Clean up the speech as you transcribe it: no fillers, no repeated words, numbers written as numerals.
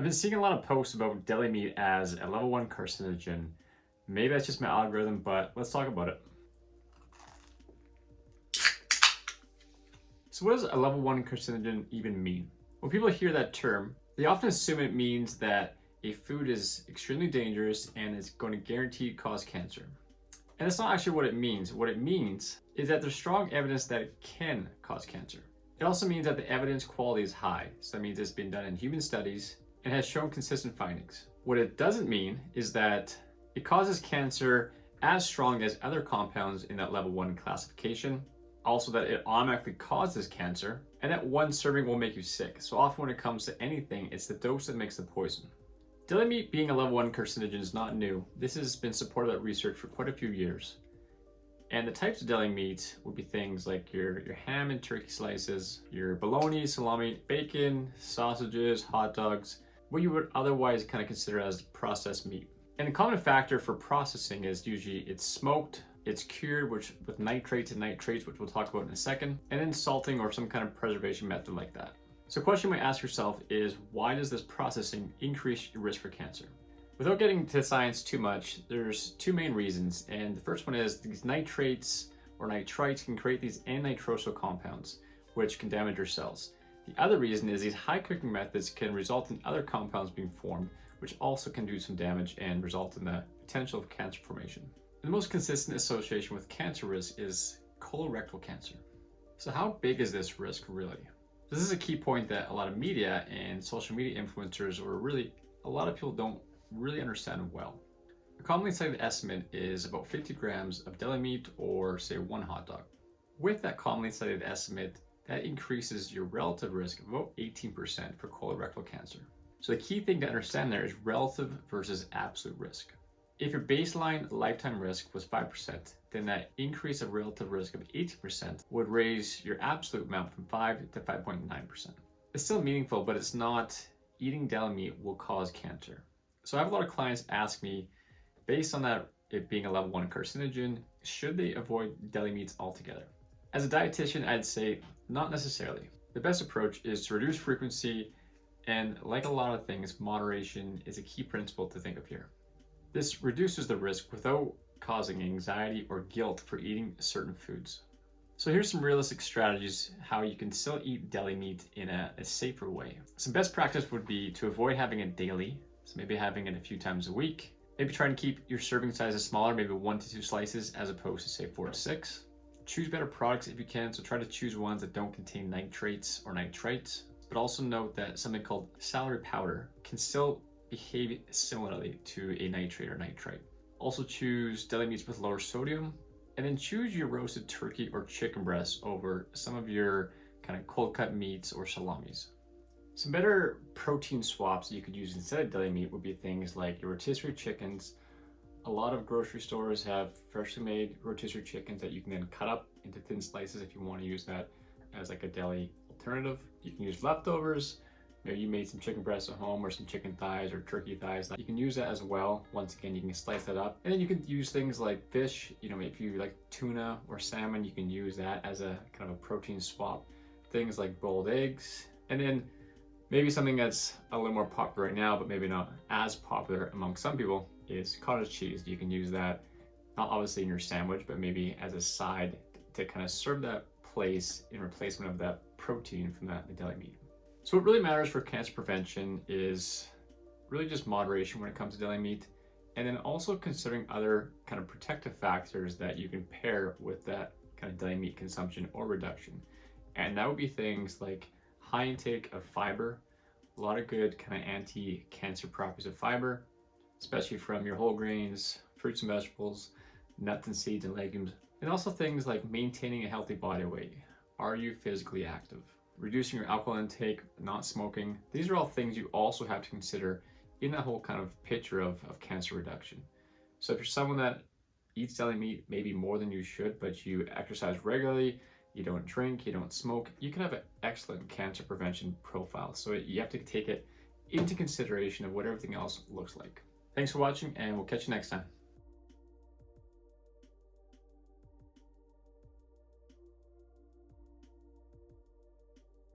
I've been seeing a lot of posts about deli meat as a level 1 carcinogen. Maybe that's just my algorithm, but let's talk about it. So what does a level 1 carcinogen even mean? When people hear that term, they often assume it means that a food is extremely dangerous and is going to guarantee cause cancer. And that's not actually what it means. What it means is that there's strong evidence that it can cause cancer. It also means that the evidence quality is high. So that means it's been done in human studies and has shown consistent findings. What it doesn't mean is that it causes cancer as strong as other compounds in that level 1 classification. Also that it automatically causes cancer, and that one serving will make you sick. So often when it comes to anything, it's the dose that makes the poison. Deli meat being a level 1 carcinogen is not new. This has been supported by research for quite a few years. And the types of deli meat would be things like your ham and turkey slices, your bologna, salami, bacon, sausages, hot dogs, what you would otherwise kind of consider as processed meat. And the common factor for processing is usually it's smoked, it's cured with nitrates, which we'll talk about in a second, and then salting or some kind of preservation method like that. So a question you might ask yourself is, why does this processing increase your risk for cancer? Without getting into science too much, there's two main reasons. And the first one is these nitrates or nitrites can create these N-nitrosyl compounds, which can damage your cells. The other reason is these high cooking methods can result in other compounds being formed, which also can do some damage and result in the potential of cancer formation. The most consistent association with cancer risk is colorectal cancer. So how big is this risk really? This is a key point that a lot of media and social media influencers, or really a lot of people, don't really understand well. A commonly cited estimate is about 50 grams of deli meat, or say one hot dog. With that commonly cited estimate, that increases your relative risk of about 18% for colorectal cancer. So the key thing to understand there is relative versus absolute risk. If your baseline lifetime risk was 5%, then that increase of relative risk of 18% would raise your absolute amount from 5 to 5.9%. It's still meaningful, but it's not eating deli meat will cause cancer. So I have a lot of clients ask me, based on that it being a level 1 carcinogen, should they avoid deli meats altogether? As a dietitian, I'd say not necessarily. The best approach is to reduce frequency, and like a lot of things, moderation is a key principle to think of here. This reduces the risk without causing anxiety or guilt for eating certain foods. So here's some realistic strategies how you can still eat deli meat in a safer way. Some best practice would be to avoid having it daily, so maybe having it a few times a week. Maybe try and keep your serving sizes smaller, maybe 1 to 2 slices as opposed to say 4 to 6. Choose better products if you can, so try to choose ones that don't contain nitrates or nitrites. But also note that something called celery powder can still behave similarly to a nitrate or nitrite. Also choose deli meats with lower sodium, and then choose your roasted turkey or chicken breasts over some of your kind of cold cut meats or salamis. Some better protein swaps you could use instead of deli meat would be things like your rotisserie chickens. A lot of grocery stores have freshly made rotisserie chickens that you can then cut up into thin slices if you want to use that as like a deli alternative. You can use leftovers. Maybe you made some chicken breasts at home or some chicken thighs or turkey thighs. You can use that as well. Once again, you can slice that up. And then you can use things like fish. You know, if you like tuna or salmon, you can use that as a kind of a protein swap. Things like boiled eggs. And then maybe something that's a little more popular right now, but maybe not as popular among some people, is cottage cheese. You can use that, not obviously in your sandwich, but maybe as a side to kind of serve that place in replacement of that protein from the deli meat. So what really matters for cancer prevention is really just moderation when it comes to deli meat, and then also considering other kind of protective factors that you can pair with that kind of deli meat consumption or reduction. And that would be things like high intake of fiber, a lot of good kind of anti-cancer properties of fiber, especially from your whole grains, fruits and vegetables, nuts and seeds and legumes, and also things like maintaining a healthy body weight. Are you physically active? Reducing your alcohol intake, not smoking. These are all things you also have to consider in that whole kind of picture of cancer reduction. So if you're someone that eats deli meat maybe more than you should, but you exercise regularly, you don't drink, you don't smoke, you can have an excellent cancer prevention profile. So you have to take it into consideration of what everything else looks like. Thanks for watching, and we'll catch you next time.